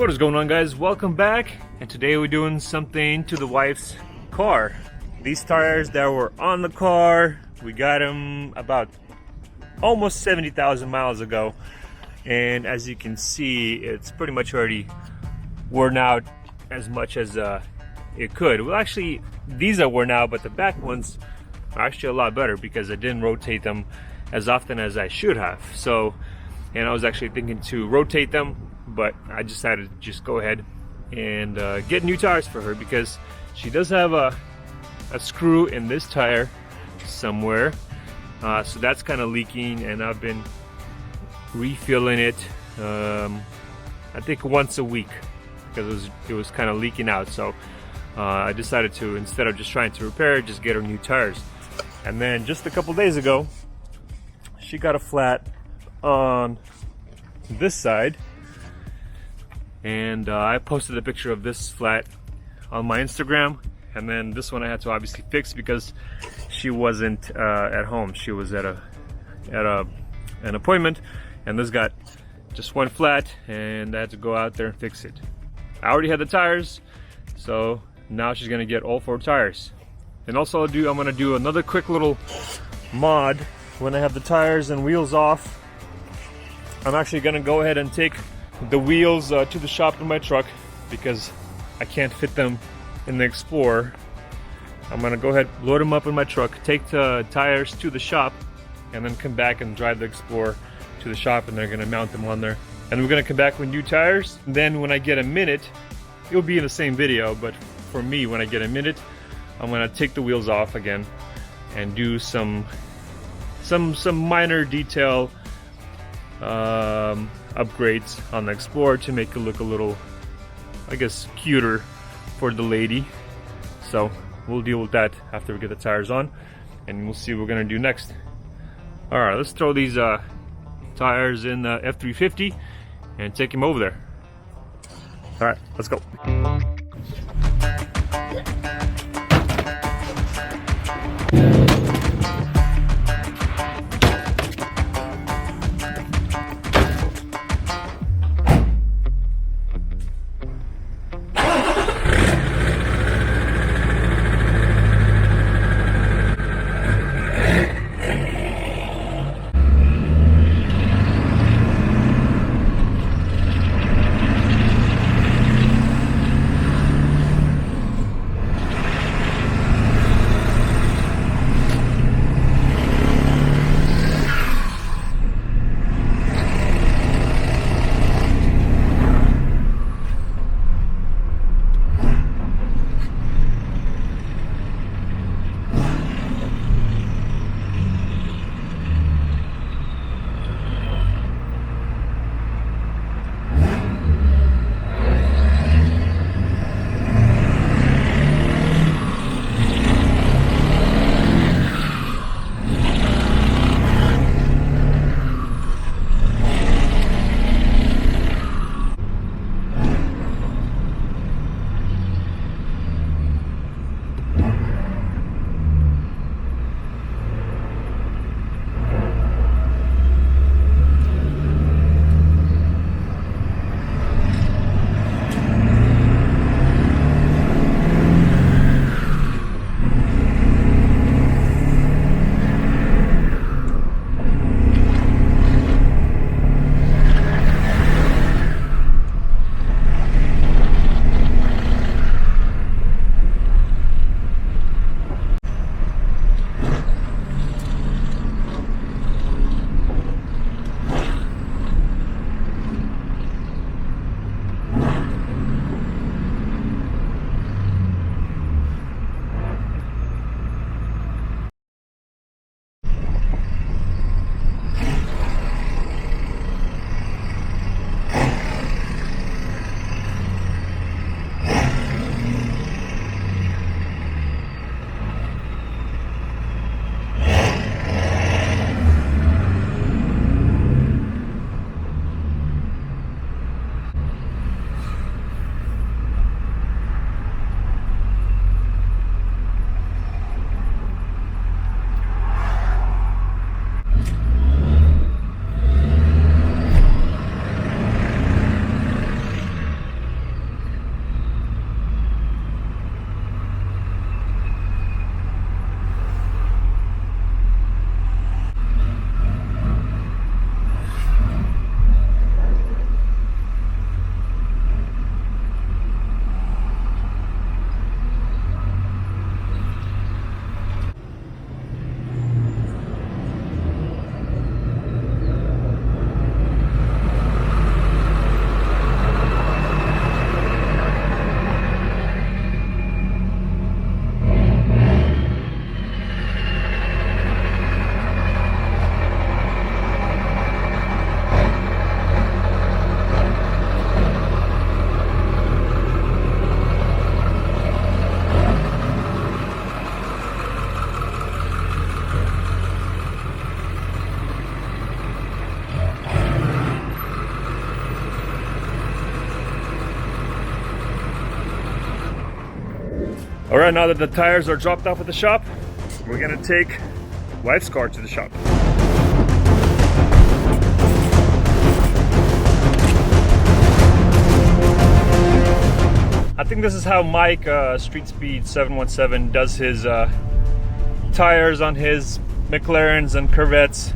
What is going on, guys? Welcome back, and today we're doing something to the wife's car. These tires that were on the car, we got them about almost 70,000 miles ago, and as you can see, it's pretty much already worn out as much as it could. Well, actually, these are worn out, but the back ones are actually a lot better because I didn't rotate them as often as I should have. So, and I was actually thinking to rotate them, but I decided to just go ahead and get new tires for her because she does have a screw in this tire somewhere, so that's kind of leaking, and I've been refilling it I think once a week because it was kind of leaking out. So I decided to, instead of just trying to repair it, just get her new tires. And then just a couple days ago, she got a flat on this side, and I posted a picture of this flat on my Instagram, and then this one I had to obviously fix because she wasn't at home. She was at an appointment, and this got just one flat, and I had to go out there and fix it. I already had the tires, so now she's gonna get all 4 tires. And also I'm gonna do another quick little mod when I have the tires and wheels off. I'm actually gonna go ahead and take the wheels to the shop in my truck because I can't fit them in the Explorer. I'm gonna go ahead, load them up in my truck, take the tires to the shop, and then come back and drive the Explorer to the shop, and they're gonna mount them on there. And we're gonna come back with new tires. And then when I get a minute, it'll be in the same video, but for me, when I get a minute, I'm gonna take the wheels off again and do some minor detail upgrades on the Explorer to make it look a little, I guess, cuter for the lady. So we'll deal with that after we get the tires on, and we'll see what we're gonna do next. All right, let's throw these tires in the F350 and take him over there. All right, let's go. All right, now that the tires are dropped off at the shop, we're gonna take wife's car to the shop. I think this is how Mike, Street Speed 717, does his tires on his McLarens and Corvettes.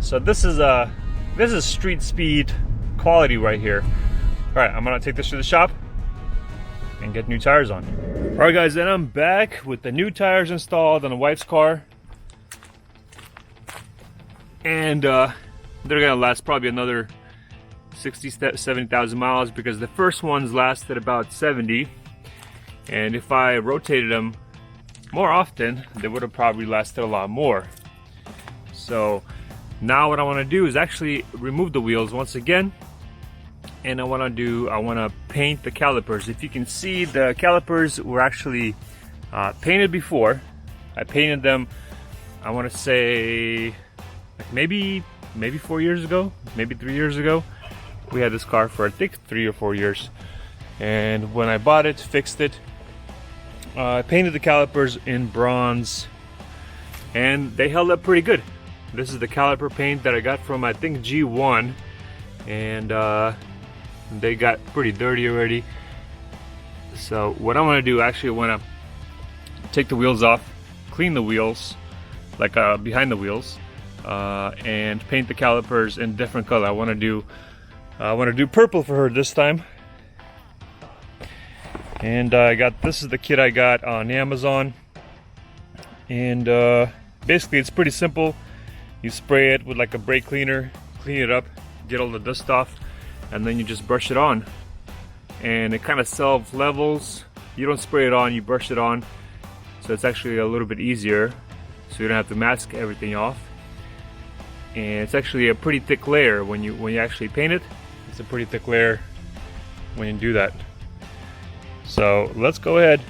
So this is Street Speed quality right here. All right, I'm gonna take this to the shop and get new tires on. All right, guys, then I'm back with the new tires installed on the wife's car, and they're gonna last probably another 70,000 miles because the first ones lasted about 70, and if I rotated them more often, they would have probably lasted a lot more. So now what I want to do is actually remove the wheels once again, and I want to paint the calipers. If you can see, the calipers were actually painted before. I painted them, I want to say, like maybe 4 years ago, maybe 3 years ago. We had this car for I think 3 or 4 years, and when I bought it, fixed it, I painted the calipers in bronze, and they held up pretty good. This is the caliper paint that I got from, I think, G1, and they got pretty dirty already. So what I want to do, actually, I want to take the wheels off, clean the wheels, like behind the wheels, and paint the calipers in different color. I want to do purple for her this time. And this is the kit I got on Amazon, and basically it's pretty simple. You spray it with like a brake cleaner, clean it up, get all the dust off, and then you just brush it on, and it kind of self-levels. You don't spray it on, you brush it on, so it's actually a little bit easier, so you don't have to mask everything off. And it's actually a pretty thick layer when you actually paint it. It's a pretty thick layer when you do that. So let's go ahead.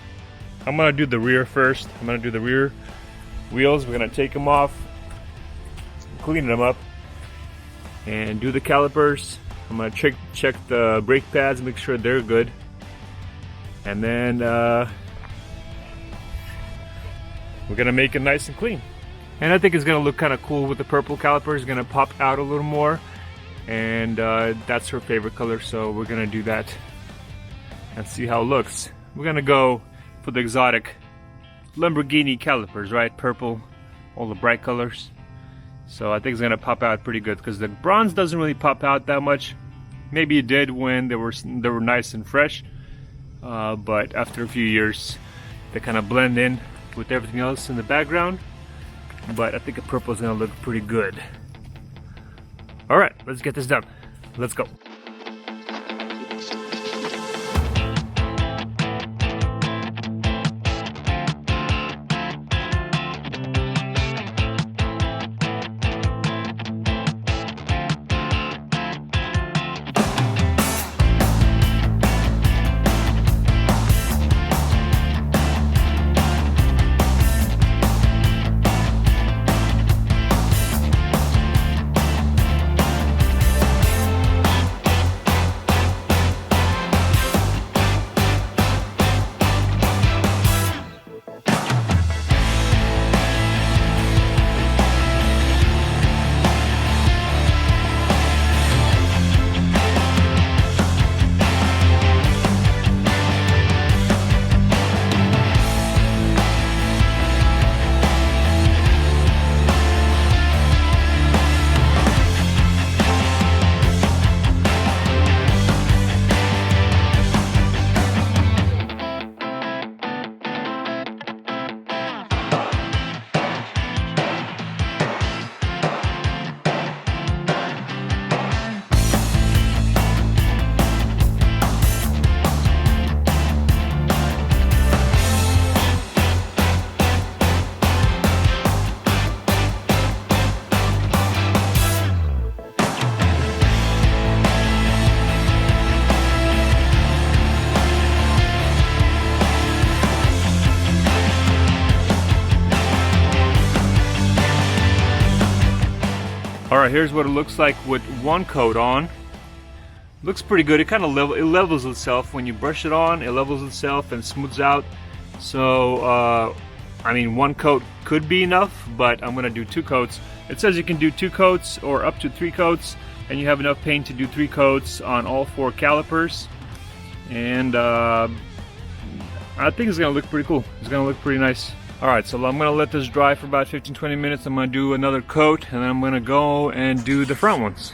I'm gonna do the rear first. I'm gonna do the rear wheels. We're gonna take them off, clean them up, and do the calipers. I'm gonna check the brake pads, make sure they're good, and then we're gonna make it nice and clean. And I think it's gonna look kind of cool with the purple calipers. It's gonna pop out a little more, and that's her favorite color, so we're gonna do that and see how it looks. We're gonna go for the exotic Lamborghini calipers, right? Purple, all the bright colors. So I think it's gonna pop out pretty good, because the bronze doesn't really pop out that much. Maybe it did when they were nice and fresh, but after a few years they kind of blend in with everything else in the background. But I think the purple is gonna look pretty good. All right, let's get this done. Let's go. Alright, here's what it looks like with one coat on. Looks pretty good. It kind of levels itself when you brush it on. It levels itself and smooths out. So I mean, one coat could be enough, but I'm gonna do 2 coats. It says you can do 2 coats or up to 3 coats, and you have enough paint to do 3 coats on all 4 calipers. And I think it's gonna look pretty cool. It's gonna look pretty nice. Alright, so I'm gonna let this dry for about 15-20 minutes. I'm gonna do another coat, and then I'm gonna go and do the front ones.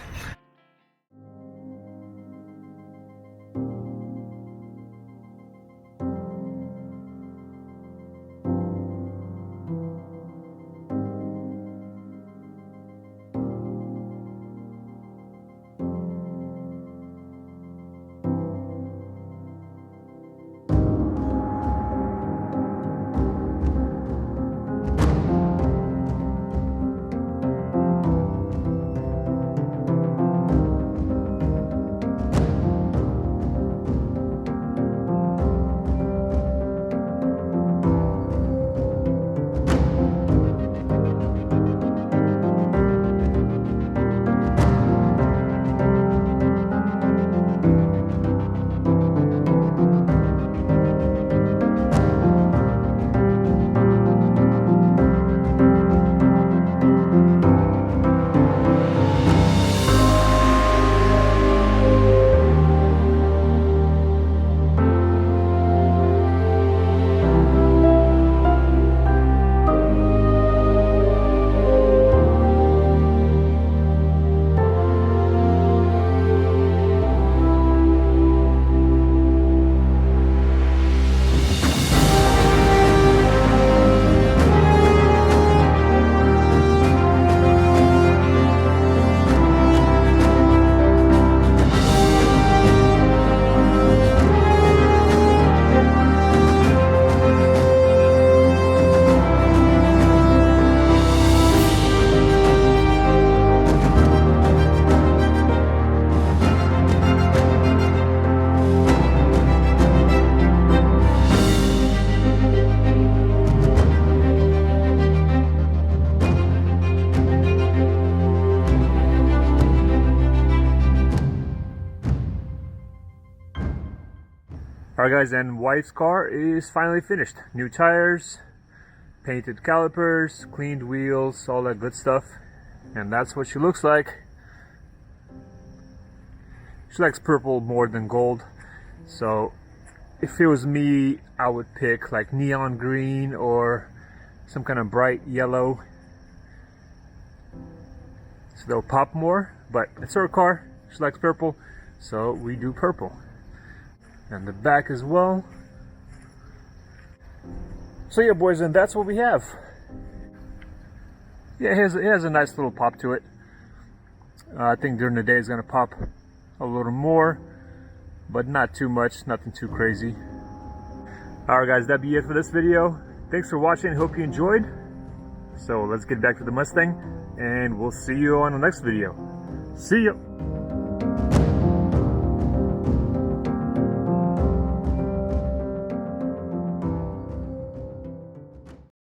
Alright guys, and wife's car is finally finished. New tires, painted calipers, cleaned wheels, all that good stuff. And that's what she looks like. She likes purple more than gold. So if it was me, I would pick like neon green or some kind of bright yellow. So they'll pop more, but it's her car. She likes purple, so we do purple. And the back as well. So yeah, boys, and that's what we have. Yeah, it has a nice little pop to it. I think during the day it's gonna pop a little more, but not too much, nothing too crazy. Alright guys, that'd be it for this video. Thanks for watching, hope you enjoyed. So let's get back to the Mustang, and we'll see you on the next video. See ya!